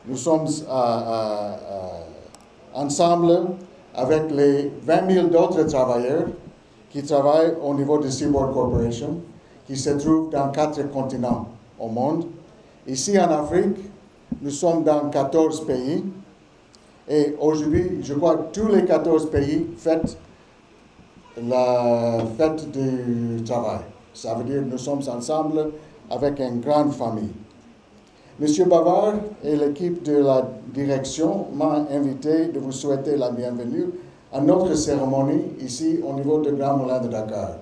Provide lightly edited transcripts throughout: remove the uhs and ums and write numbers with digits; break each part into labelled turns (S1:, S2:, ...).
S1: Nous sommes ensemble avec les 20 000 d'autres travailleurs qui travaillent au niveau de Seaboard Corporation, qui se trouvent dans 4 continents au monde. Ici en Afrique, nous sommes dans 14 pays. Et aujourd'hui, je crois que tous les 14 pays fêtent la fête du travail. Ça veut dire que nous sommes ensemble avec une grande famille. Monsieur Bavard et l'équipe de la direction m'ont invité de vous souhaiter la bienvenue à notre cérémonie ici au niveau du Grand Moulin de Dakar.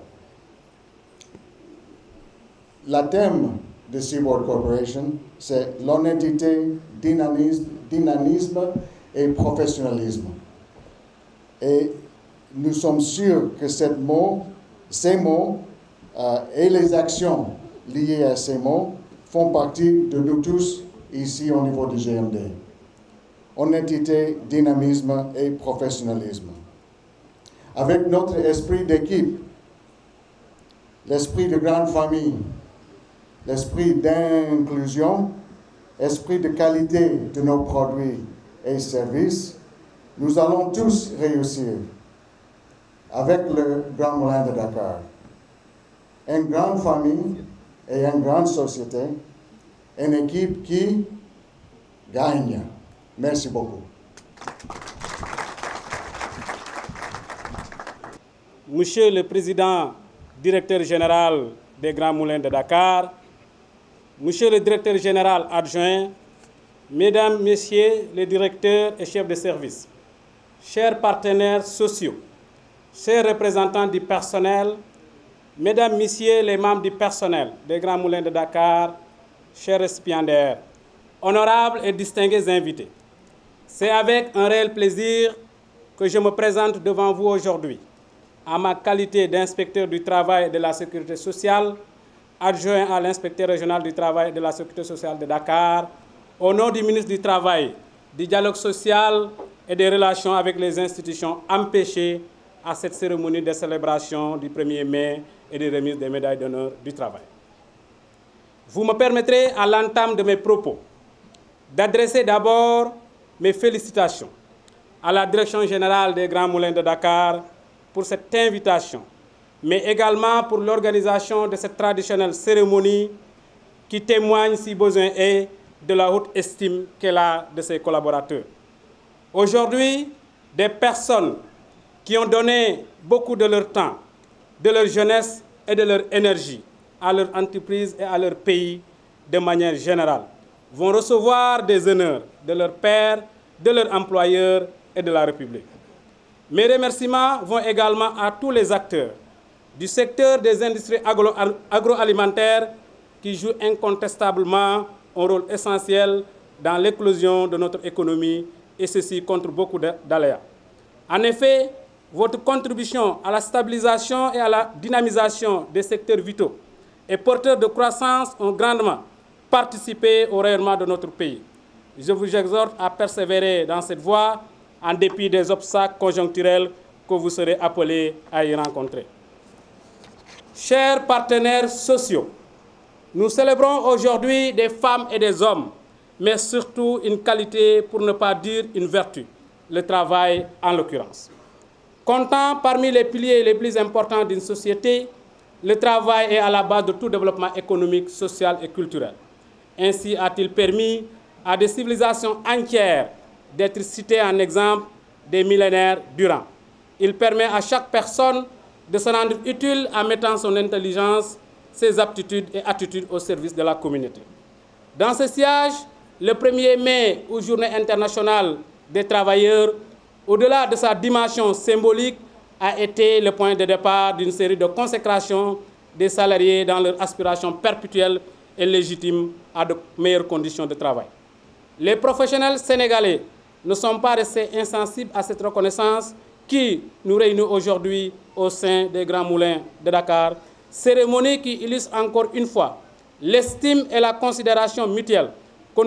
S1: Le thème de Seaboard Corporation, c'est l'honnêteté, dynamisme et professionnalisme. Et nous sommes sûrs que ces mots et les actions liées à ces mots font partie de nous tous ici au niveau du GMD. Honnêteté, dynamisme et professionnalisme. Avec notre esprit d'équipe, l'esprit de grande famille, l'esprit d'inclusion, esprit de qualité de nos produits et services, nous allons tous réussir avec le Grand Moulin de Dakar. Une grande famille et une grande société, une équipe qui gagne. Merci beaucoup.
S2: Monsieur le Président, Directeur général des Grands Moulins de Dakar, Monsieur le Directeur général adjoint, Mesdames, Messieurs les directeurs et chefs de service, chers partenaires sociaux, chers représentants du personnel, Mesdames, Messieurs les membres du personnel des Grands Moulins de Dakar, chers récipiendaires, honorables et distingués invités, c'est avec un réel plaisir que je me présente devant vous aujourd'hui, en ma qualité d'inspecteur du travail et de la sécurité sociale, adjoint à l'inspecteur régional du travail et de la sécurité sociale de Dakar, au nom du ministre du Travail, du dialogue social et des relations avec les institutions empêchées à cette cérémonie de célébration du 1er mai et de remise des médailles d'honneur du travail. Vous me permettrez, à l'entame de mes propos, d'adresser d'abord mes félicitations à la Direction générale des Grands Moulins de Dakar pour cette invitation, mais également pour l'organisation de cette traditionnelle cérémonie qui témoigne, si besoin est, de la haute estime qu'elle a de ses collaborateurs. Aujourd'hui, des personnes qui ont donné beaucoup de leur temps, de leur jeunesse et de leur énergie à leur entreprise et à leur pays de manière générale, vont recevoir des honneurs de leurs pairs, de leurs employeurs et de la République. Mes remerciements vont également à tous les acteurs du secteur des industries agroalimentaires qui jouent incontestablement un rôle essentiel dans l'éclosion de notre économie, et ceci contre beaucoup d'aléas. En effet, votre contribution à la stabilisation et à la dynamisation des secteurs vitaux et porteurs de croissance ont grandement participé au rayonnement de notre pays. Je vous exhorte à persévérer dans cette voie en dépit des obstacles conjoncturels que vous serez appelés à y rencontrer. Chers partenaires sociaux, nous célébrons aujourd'hui des femmes et des hommes, mais surtout une qualité, pour ne pas dire une vertu, le travail en l'occurrence. Comptant parmi les piliers les plus importants d'une société, le travail est à la base de tout développement économique, social et culturel. Ainsi a-t-il permis à des civilisations entières d'être citées en exemple des millénaires durant. Il permet à chaque personne de se rendre utile en mettant son intelligence, ses aptitudes et attitudes au service de la communauté. Dans ce siège, le 1er mai, ou Journée internationale des travailleurs, au-delà de sa dimension symbolique, a été le point de départ d'une série de consécrations des salariés dans leur aspiration perpétuelle et légitime à de meilleures conditions de travail. Les professionnels sénégalais ne sont pas restés insensibles à cette reconnaissance qui nous réunit aujourd'hui au sein des Grands Moulins de Dakar, cérémonie qui illustre encore une fois l'estime et la considération mutuelle que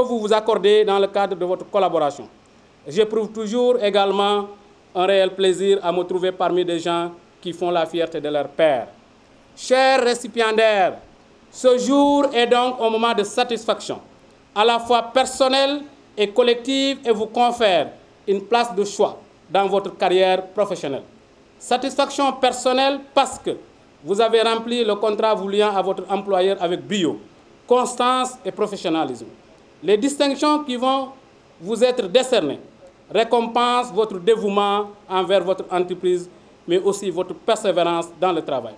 S2: vous vous accordez dans le cadre de votre collaboration. J'éprouve toujours également un réel plaisir à me trouver parmi des gens qui font la fierté de leur père. Chers récipiendaires, ce jour est donc un moment de satisfaction à la fois personnelle et collective et vous confère une place de choix dans votre carrière professionnelle. Satisfaction personnelle parce que vous avez rempli le contrat vous liant à votre employeur avec brio, constance et professionnalisme. Les distinctions qui vont vous être décernées récompensent votre dévouement envers votre entreprise, mais aussi votre persévérance dans le travail.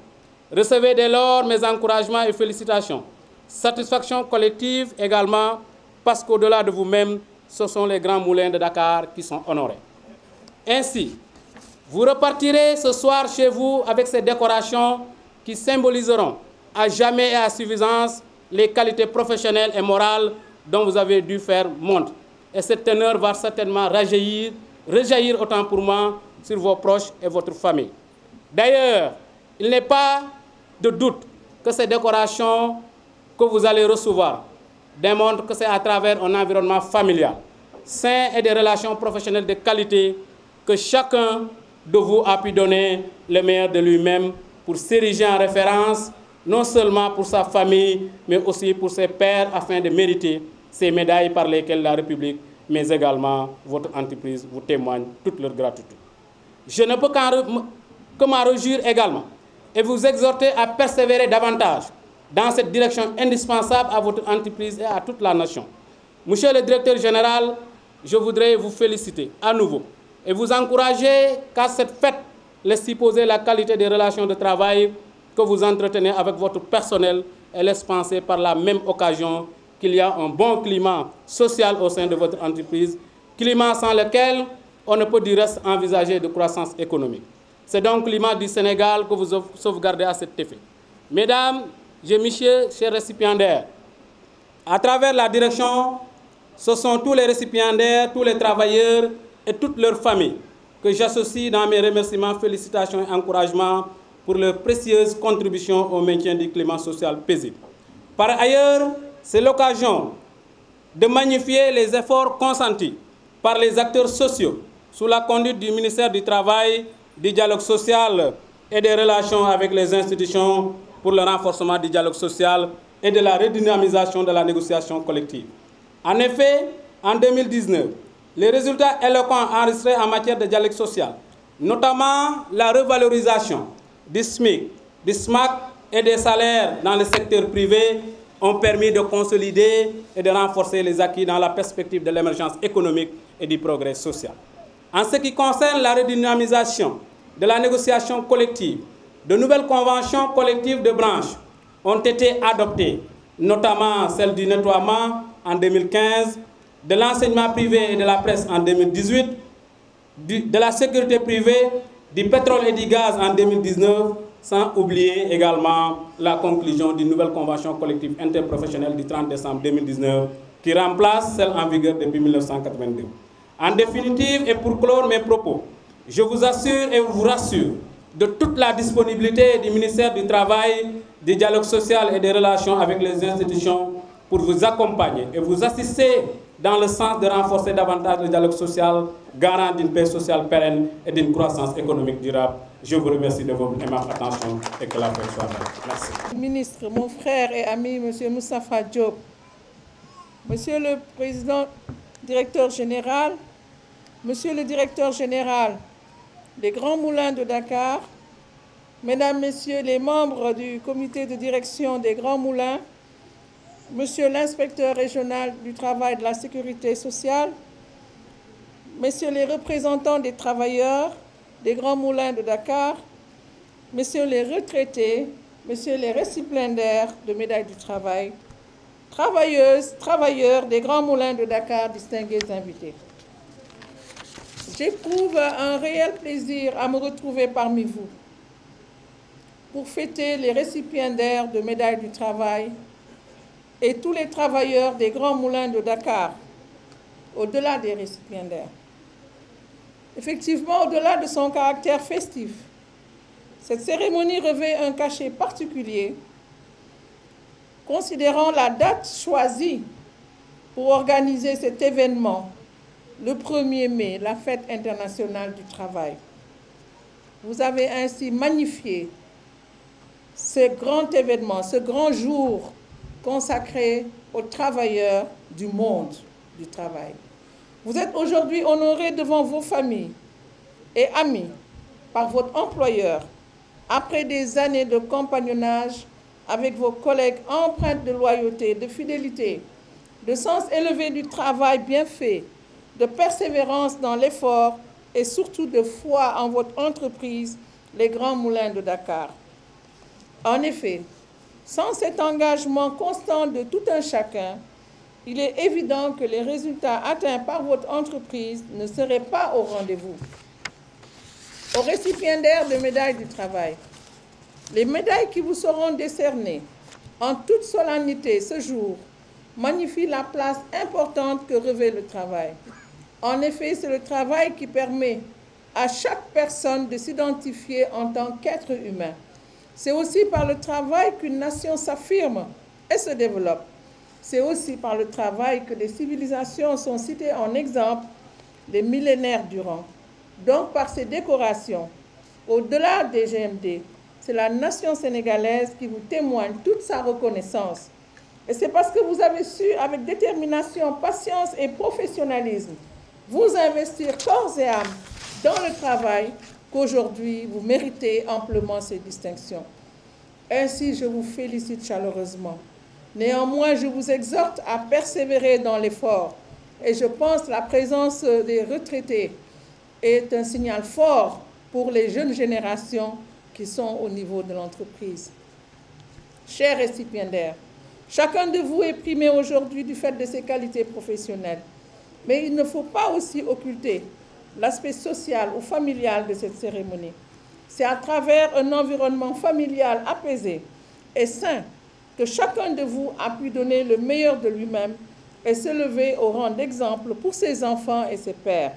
S2: Recevez dès lors mes encouragements et félicitations. Satisfaction collective également, parce qu'au-delà de vous-même, ce sont les grands moulins de Dakar qui sont honorés. Ainsi, vous repartirez ce soir chez vous avec ces décorations qui symboliseront à jamais et à suffisance les qualités professionnelles et morales dont vous avez dû faire montre. Et cette teneur va certainement rejaillir autant pour moi sur vos proches et votre famille. D'ailleurs, il n'est pas de doute que ces décorations que vous allez recevoir démontrent que c'est à travers un environnement familial, sain et des relations professionnelles de qualité que chacun de vous a pu donner le meilleur de lui-même pour s'ériger en référence, non seulement pour sa famille, mais aussi pour ses pairs, afin de mériter ces médailles par lesquelles la République, mais également votre entreprise, vous témoigne toute leur gratitude. Je ne peux que m'en réjouir également et vous exhorter à persévérer davantage dans cette direction indispensable à votre entreprise et à toute la nation. Monsieur le directeur général, je voudrais vous féliciter à nouveau et vous encourager qu'à cette fête laisse supposer la qualité des relations de travail que vous entretenez avec votre personnel et laisse penser par la même occasion qu'il y a un bon climat social au sein de votre entreprise, climat sans lequel on ne peut du reste envisager de croissance économique. C'est donc le climat du Sénégal que vous sauvegardez à cet effet. Mesdames et messieurs, chers récipiendaires, à travers la direction, ce sont tous les récipiendaires, tous les travailleurs et toutes leurs familles que j'associe dans mes remerciements, félicitations et encouragements pour leur précieuse contribution au maintien du climat social paisible. Par ailleurs, c'est l'occasion de magnifier les efforts consentis par les acteurs sociaux sous la conduite du ministère du Travail, du dialogue social et des relations avec les institutions pour le renforcement du dialogue social et de la redynamisation de la négociation collective. En effet, en 2019, les résultats éloquents enregistrés en matière de dialogue social, notamment la revalorisation du SMIC, du SMAC et des salaires dans le secteur privé, ont permis de consolider et de renforcer les acquis dans la perspective de l'émergence économique et du progrès social. En ce qui concerne la redynamisation de la négociation collective, de nouvelles conventions collectives de branche ont été adoptées, notamment celle du nettoiement en 2015, de l'enseignement privé et de la presse en 2018, de la sécurité privée, du pétrole et du gaz en 2019, sans oublier également la conclusion d'une nouvelle convention collective interprofessionnelle du 30 décembre 2019 qui remplace celle en vigueur depuis 1982. En définitive, et pour clore mes propos, je vous assure et vous rassure de toute la disponibilité du ministère du Travail, du dialogue social et des relations avec les institutions pour vous accompagner et vous assister dans le sens de renforcer davantage le dialogue social, garant d'une paix sociale pérenne et d'une croissance économique durable. Je vous remercie de votre aimable attention et que la paix soit belle. Merci.
S3: Ministre, mon frère et ami, M. Moustapha Diop, Monsieur le Président, Directeur Général, Monsieur le Directeur Général des Grands Moulins de Dakar, Mesdames, Messieurs les membres du comité de direction des Grands Moulins, Monsieur l'inspecteur régional du travail et de la sécurité sociale, Messieurs les représentants des travailleurs des Grands Moulins de Dakar, Messieurs les retraités, Messieurs les récipiendaires de médailles du travail, travailleuses, travailleurs des Grands Moulins de Dakar, distingués invités. J'éprouve un réel plaisir à me retrouver parmi vous pour fêter les récipiendaires de médailles du travail et tous les travailleurs des Grands Moulins de Dakar, au-delà des récipiendaires. Effectivement, au-delà de son caractère festif, cette cérémonie revêt un cachet particulier, considérant la date choisie pour organiser cet événement, le 1er mai, la fête internationale du travail. Vous avez ainsi magnifié ce grand événement, ce grand jour consacré aux travailleurs du monde du travail. Vous êtes aujourd'hui honorés devant vos familles et amis par votre employeur après des années de compagnonnage avec vos collègues empreintes de loyauté, de fidélité, de sens élevé du travail bien fait, de persévérance dans l'effort et surtout de foi en votre entreprise, les Grands Moulins de Dakar. En effet, sans cet engagement constant de tout un chacun, il est évident que les résultats atteints par votre entreprise ne seraient pas au rendez-vous. Aux récipiendaires de médailles du travail, les médailles qui vous seront décernées en toute solennité ce jour magnifient la place importante que revêt le travail. En effet, c'est le travail qui permet à chaque personne de s'identifier en tant qu'être humain. C'est aussi par le travail qu'une nation s'affirme et se développe. C'est aussi par le travail que des civilisations sont citées en exemple des millénaires durant. Donc, par ces décorations, au-delà des GMD, c'est la nation sénégalaise qui vous témoigne toute sa reconnaissance. Et c'est parce que vous avez su, avec détermination, patience et professionnalisme, vous investir corps et âme dans le travail qu'aujourd'hui, vous méritez amplement ces distinctions. Ainsi, je vous félicite chaleureusement. Néanmoins, je vous exhorte à persévérer dans l'effort. Et je pense que la présence des retraités est un signal fort pour les jeunes générations qui sont au niveau de l'entreprise. Chers récipiendaires, chacun de vous est primé aujourd'hui du fait de ses qualités professionnelles. Mais il ne faut pas aussi occulter l'aspect social ou familial de cette cérémonie. C'est à travers un environnement familial apaisé et sain que chacun de vous a pu donner le meilleur de lui-même et s'élever au rang d'exemple pour ses enfants et ses pairs,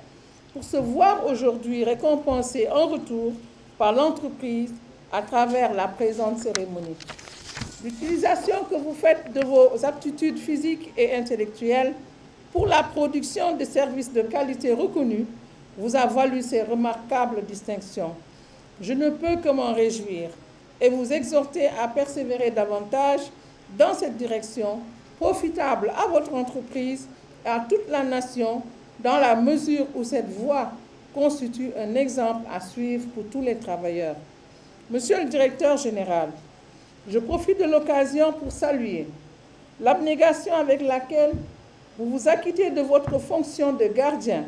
S3: pour se voir aujourd'hui récompensé en retour par l'entreprise à travers la présente cérémonie. L'utilisation que vous faites de vos aptitudes physiques et intellectuelles pour la production de services de qualité reconnus vous a valu ces remarquables distinctions. Je ne peux que m'en réjouir et vous exhorter à persévérer davantage dans cette direction, profitable à votre entreprise et à toute la nation, dans la mesure où cette voie constitue un exemple à suivre pour tous les travailleurs. Monsieur le directeur général, je profite de l'occasion pour saluer l'abnégation avec laquelle vous vous acquittez de votre fonction de gardien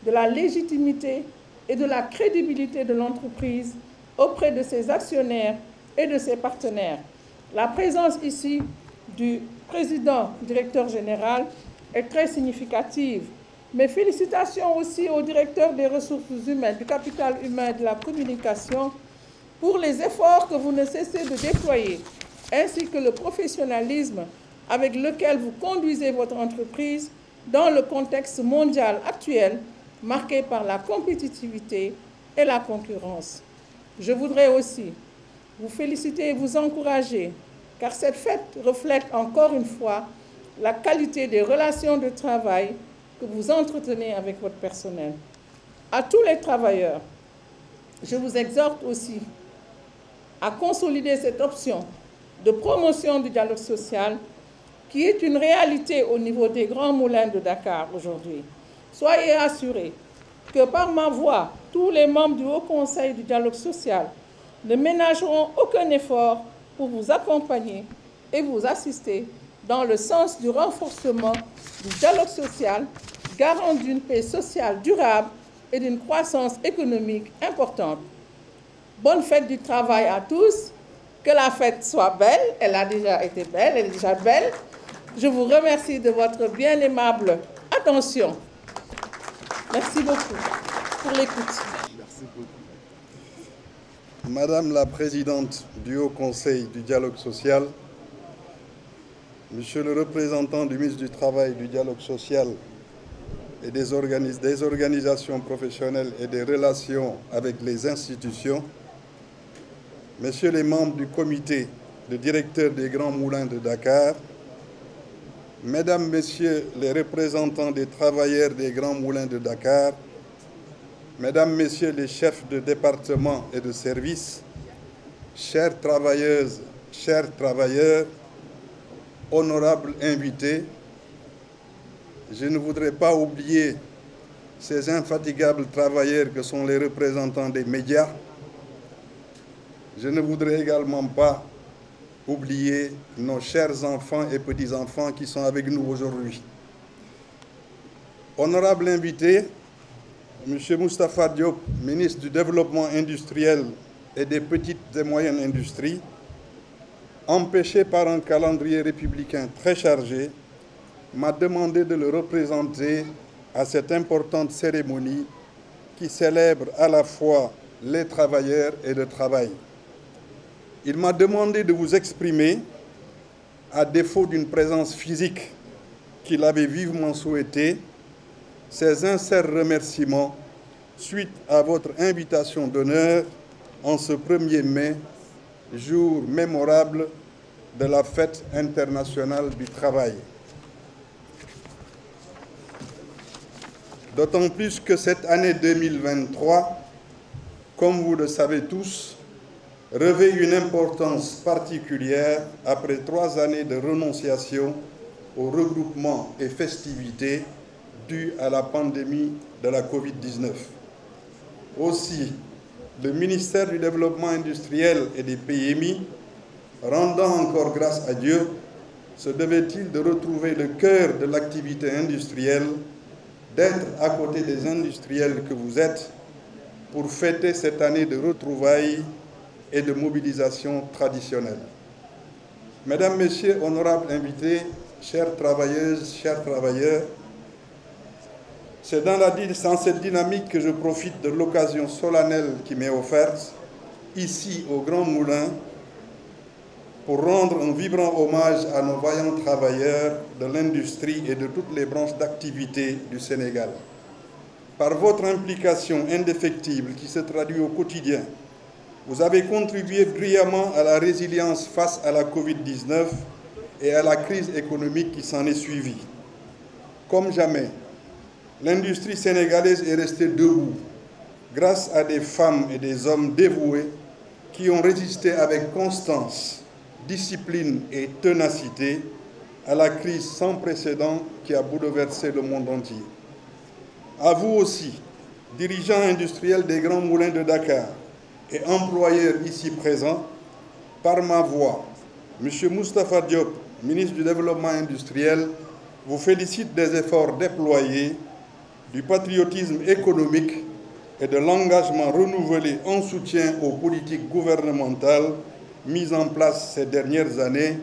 S3: de la légitimité et de la crédibilité de l'entreprise auprès de ses actionnaires et de ses partenaires. La présence ici du président directeur général est très significative. Mes félicitations aussi au directeur des ressources humaines, du capital humain et de la communication pour les efforts que vous ne cessez de déployer, ainsi que le professionnalisme avec lequel vous conduisez votre entreprise dans le contexte mondial actuel marqué par la compétitivité et la concurrence. Je voudrais aussi vous féliciter et vous encourager, car cette fête reflète encore une fois la qualité des relations de travail que vous entretenez avec votre personnel. À tous les travailleurs, je vous exhorte aussi à consolider cette option de promotion du dialogue social qui est une réalité au niveau des Grands Moulins de Dakar aujourd'hui. Soyez assurés que par ma voix, tous les membres du Haut Conseil du dialogue social ne ménageront aucun effort pour vous accompagner et vous assister dans le sens du renforcement du dialogue social, garant d'une paix sociale durable et d'une croissance économique importante. Bonne fête du travail à tous, que la fête soit belle, elle a déjà été belle, elle est déjà belle. Je vous remercie de votre bien aimable attention. Merci beaucoup pour l'écoute.
S4: Merci beaucoup. Madame la Présidente du Haut Conseil du dialogue social, Monsieur le représentant du ministre du Travail, du dialogue social et des organisations professionnelles et des relations avec les institutions, Messieurs les membres du comité de directeurs des Grands Moulins de Dakar, Mesdames, Messieurs les représentants des travailleurs des Grands Moulins de Dakar, Mesdames, Messieurs les chefs de département et de service, chères travailleuses, chers travailleurs, honorables invités, je ne voudrais pas oublier ces infatigables travailleurs que sont les représentants des médias. Je ne voudrais également pas oublier nos chers enfants et petits-enfants qui sont avec nous aujourd'hui. Honorables invités, M. Moustapha Diop, ministre du Développement industriel et des petites et moyennes industries, empêché par un calendrier républicain très chargé, m'a demandé de le représenter à cette importante cérémonie qui célèbre à la fois les travailleurs et le travail. Il m'a demandé de vous exprimer, à défaut d'une présence physique qu'il avait vivement souhaitée, ses sincères remerciements suite à votre invitation d'honneur en ce 1er mai, jour mémorable de la Fête internationale du travail. D'autant plus que cette année 2023, comme vous le savez tous, revêt une importance particulière après 3 années de renonciation aux regroupements et festivités dus à la pandémie de la Covid-19. Aussi, le ministère du Développement industriel et des PMI, rendant encore grâce à Dieu, se devait-il de retrouver le cœur de l'activité industrielle, d'être à côté des industriels que vous êtes pour fêter cette année de retrouvailles et de mobilisation traditionnelle. Mesdames, Messieurs, honorables invités, chères travailleuses, chers travailleurs, c'est dans cette dynamique que je profite de l'occasion solennelle qui m'est offerte, ici au Grand Moulin, pour rendre un vibrant hommage à nos vaillants travailleurs de l'industrie et de toutes les branches d'activité du Sénégal. Par votre implication indéfectible qui se traduit au quotidien, vous avez contribué brillamment à la résilience face à la Covid-19 et à la crise économique qui s'en est suivie. Comme jamais, l'industrie sénégalaise est restée debout grâce à des femmes et des hommes dévoués qui ont résisté avec constance, discipline et ténacité à la crise sans précédent qui a bouleversé le monde entier. À vous aussi, dirigeants industriels des Grands Moulins de Dakar et employeurs ici présents, par ma voix, M. Moustapha Diop, ministre du Développement industriel, vous félicite des efforts déployés, du patriotisme économique et de l'engagement renouvelé en soutien aux politiques gouvernementales mises en place ces dernières années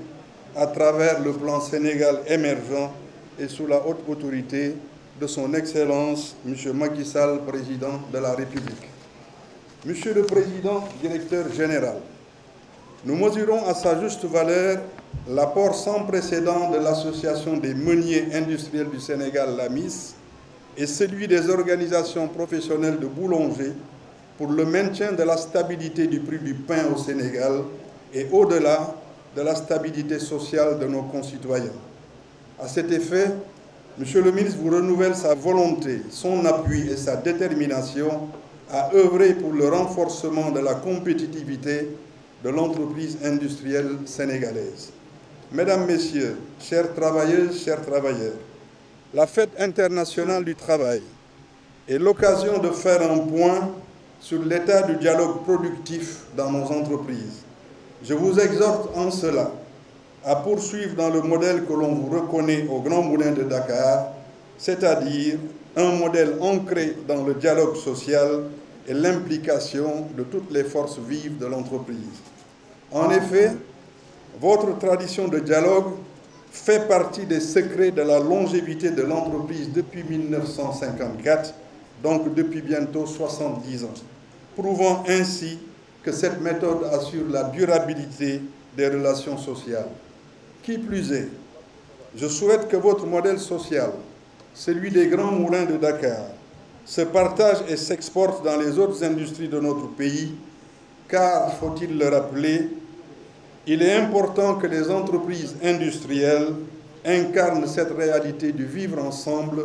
S4: à travers le plan Sénégal émergent et sous la haute autorité de son Excellence, M. Macky Sall, Président de la République. Monsieur le Président, Directeur général, nous mesurons à sa juste valeur l'apport sans précédent de l'Association des meuniers industriels du Sénégal, l'AMIS, et celui des organisations professionnelles de boulangers pour le maintien de la stabilité du prix du pain au Sénégal et au-delà de la stabilité sociale de nos concitoyens. À cet effet, Monsieur le ministre vous renouvelle sa volonté, son appui et sa détermination à œuvrer pour le renforcement de la compétitivité de l'entreprise industrielle sénégalaise. Mesdames, Messieurs, chères travailleuses, chers travailleurs, la Fête internationale du travail est l'occasion de faire un point sur l'état du dialogue productif dans nos entreprises. Je vous exhorte en cela à poursuivre dans le modèle que l'on vous reconnaît au Grand Moulin de Dakar, c'est-à-dire un modèle ancré dans le dialogue social et l'implication de toutes les forces vives de l'entreprise. En effet, votre tradition de dialogue fait partie des secrets de la longévité de l'entreprise depuis 1954, donc depuis bientôt 70 ans, prouvant ainsi que cette méthode assure la durabilité des relations sociales. Qui plus est, je souhaite que votre modèle social, celui des Grands Moulins de Dakar, se partage et s'exporte dans les autres industries de notre pays, car, faut-il le rappeler, il est important que les entreprises industrielles incarnent cette réalité du vivre ensemble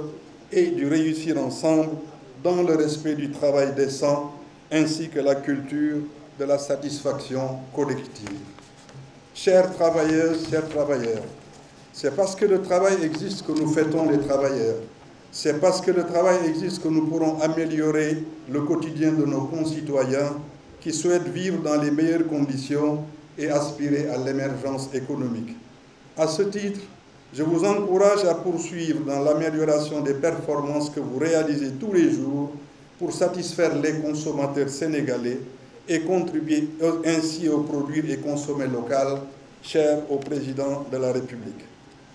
S4: et du réussir ensemble dans le respect du travail décent ainsi que la culture de la satisfaction collective. Chères travailleuses, chers travailleurs, C'est parce que le travail existe que nous fêtons les travailleurs. C'est parce que le travail existe que nous pourrons améliorer le quotidien de nos concitoyens qui souhaitent vivre dans les meilleures conditions et aspirer à l'émergence économique. À ce titre, je vous encourage à poursuivre dans l'amélioration des performances que vous réalisez tous les jours pour satisfaire les consommateurs sénégalais et contribuer ainsi au produire et consommer local, cher au président de la République.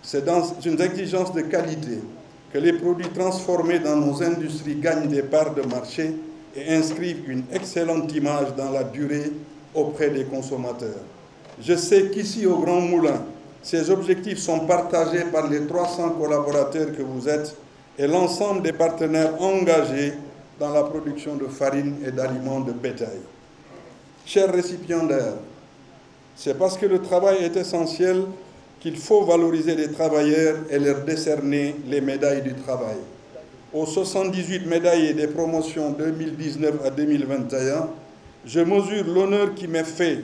S4: C'est dans une exigence de qualité que les produits transformés dans nos industries gagnent des parts de marché et inscrivent une excellente image dans la durée auprès des consommateurs. Je sais qu'ici au Grand Moulin, ces objectifs sont partagés par les 300 collaborateurs que vous êtes et l'ensemble des partenaires engagés dans la production de farine et d'aliments de bétail. Chers récipiendaires, c'est parce que le travail est essentiel qu'il faut valoriser les travailleurs et leur décerner les médailles du travail. Aux 78 médaillés des promotions 2019 à 2021, je mesure l'honneur qui m'est fait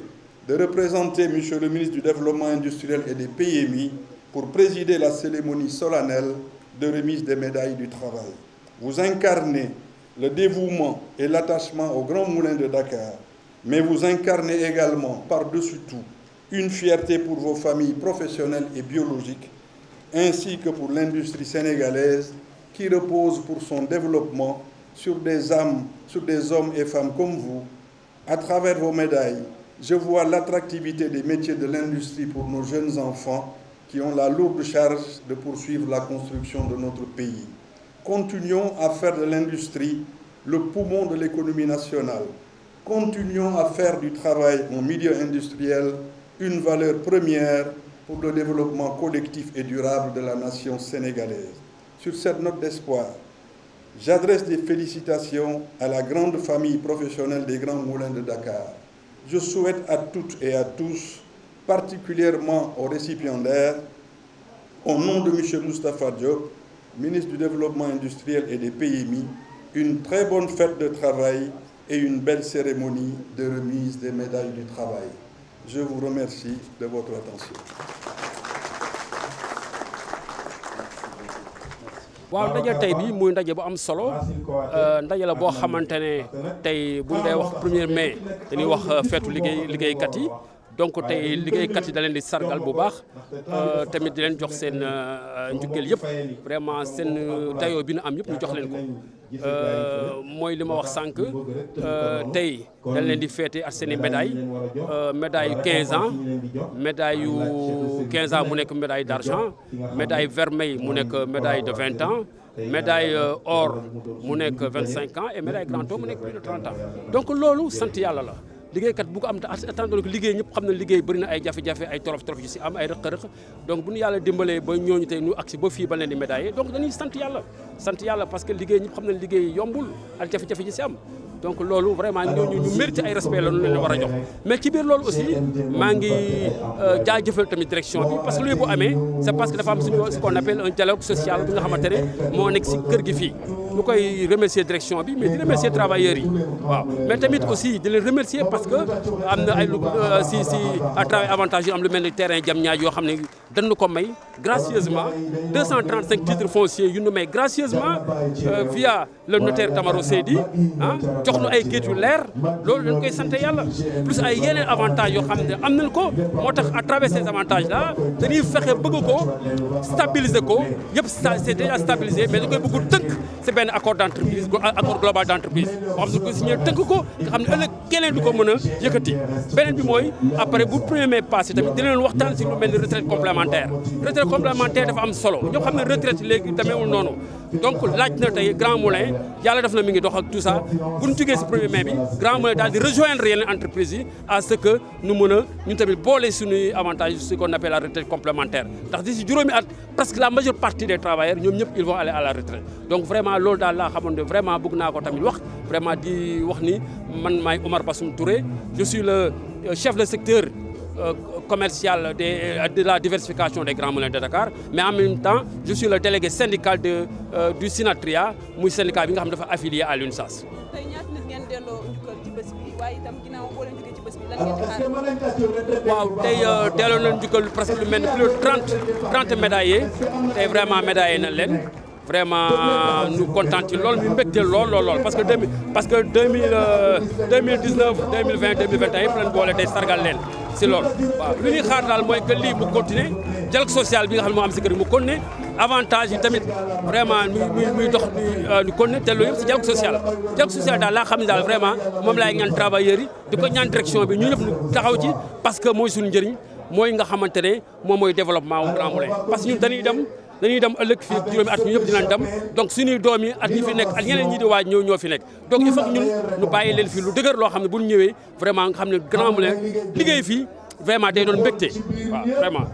S4: de représenter M. le ministre du Développement industriel et des PMI pour présider la cérémonie solennelle de remise des médailles du travail. Vous incarnez le dévouement et l'attachement au Grand Moulin de Dakar, mais vous incarnez également, par-dessus tout, une fierté pour vos familles professionnelles et biologiques, ainsi que pour l'industrie sénégalaise qui repose pour son développement sur des hommes et femmes comme vous. À travers vos médailles, je vois l'attractivité des métiers de l'industrie pour nos jeunes enfants qui ont la lourde charge de poursuivre la construction de notre pays. Continuons à faire de l'industrie le poumon de l'économie nationale. Continuons à faire du travail en milieu industriel une valeur première pour le développement collectif et durable de la nation sénégalaise. Sur cette note d'espoir, j'adresse des félicitations à la grande famille professionnelle des Grands Moulins de Dakar. Je souhaite à toutes et à tous, particulièrement aux récipiendaires, au nom de M. Moustapha Diop, ministre du Développement industriel et des PMI, une très bonne fête de travail et une belle cérémonie de remise des médailles du travail. Je vous remercie de votre attention.
S5: waaw ndaje tey bi muy ndaje bu am solo ndaje la boo xamante ne tey bu ñu dee wax 1er mai dañuy wax feetu liggéeykat yi donc tey liggéeykat yi da leen di sargal bu baax tamit di leen jox seen njukkeel yëpp vraiment seen dayoo bi nu am yëpp ñu jox leen ko mooy li ma wax sànq tey dañ leen di féete ak seen i médailles médaille 15 ans médaille yu 15 ans mu nekk médaille d'argent médaille vermeille mu nekk médaille de 20 ans médaille or mu nekk 25 ans et médaille grand O mu nekk plus de 30 ans donc loolu sant yàlla la. liggéeykat bu ko am te attendre que liggéey ñëpp xam na liggéey bëri na ay jafe-jafe ay torof-torof yu si am ay rëq-rëq donc bu ñu yàlla dimbalee ba ñooñu tey ñu agsi ba fii ba leen di médaillé donc dañuy sant yàlla parce que liggéey ñëpp xam na liggéey yombul ak jafe-jafe yi si am donc loolu vraiment ñooñu ñu mérité ay respect la ñu leen war a jox mais ci biir loolu aussi maa ngi jaajëfal tamit direction bi parce que luy bu amee c'est parce que dafa am ce qu'on appelle un dialogue social bi nga xamante ne moo nekk si kër gi fii ñu koy remercier direction bi mais di remercier travailleurs yi waaw mais tamit aussi di leen remercier parce que am na ay si à travers avantage yu am lu mel ni terrain Diamniadio yoo xam ne dañu ko may gracieusement 235 titres fonciers yu ñu may gracieusement via le notaire Tamaro Seydi jox nu ay kayit yu leer loolu dañ koy sant yàlla plus ay yeneen avantages yoo xam ne am nañ ko moo tax à travers ces avantages là dañuy fexe bëgg ko stabiliser ko yëpp c'est déjà stabilisé mais dañ koy bëgg tënk c'est benn accord d'entreprise accord global d'entreprise boo xam ne dañ koy signé tënk ko nga xam ne ëllëg keneen du ko mën a yëkkati beneen bi mooy après bu 1er mai passé tamit dina leen waxtaan si lu mel ni retraite complémentaire dafa am solo ñoo xam ne retraite léegi demeewul noonu donc laaj na tey Grand Moulin yàlla def na mi ngi dox ak tout ça bu ñu jógee si 1er mai bi Grand Moulin daal di rejoindre yeneen entreprise yi à ce que ñu mën a ñun tamit boole suñuy avantage ce qu'on appelle la retraite complémentaire ndax d'ici juróomi at presque la majeure partie des travailleurs ñoom ñëpp ils vont aller à la retraite donc vraiment loolu daal laa xamoon ne vraiment bëgg naa ko tamit wax vraiment di wax ni man maay Omar Bassoum Touré je suis le chef de secteur commercial de la diversification des Grands Moulins de Dakar mais en même temps je suis le délégué syndical du Sinatria muy syndicat bi nga xam ne dafa affilié à l'UNSAS.
S3: tey ñaata nit ngeen delloo njukkal ci bés bi
S6: waaye itam ginnaaw boo leen jógee ci bés bi lan ngeen di xaar.
S5: waaw tey delloo nañu jukkal presque lu mel ni plus de 30 médaillés tey vraiment médaillé na leen vraiment ñu kontaan ci lool ñu mbégteel lool parce que 2019 2020 2021 yëpp lañ boole tey sargal leen si loolu. waaw li ñuy xaar daal mooy que lii mu continuer dialogue social bi nga xam ne moo am si kër gi mu continuer avantage yi tamit vraiment muy dox ñu continuer te loolu yëpp si dialogue social daal laa xam ne daal vraiment moom laay ñaan travailleurs yi di ko ñaan direction bi ñu ñëpp ñu taxaw ci parce que mooy suñu njëriñ mooy nga xamante ne moom mooy développement wu Grands Moulins parce que ñun dañuy dem ëllëg fii juróomi at ñu yëpp dinañ dem donc suñuy doom yi at ñi fi nekk ak ñeneen ñi di waaj ñoo fi nekk donc il faut que ñun ñu bàyyi leen fii lu dëgër loo xam ne bu ñu ñëwee vraiment nga xam ne Grands Moulins liggéey fii vraiment day doon mbégte waaw vraiment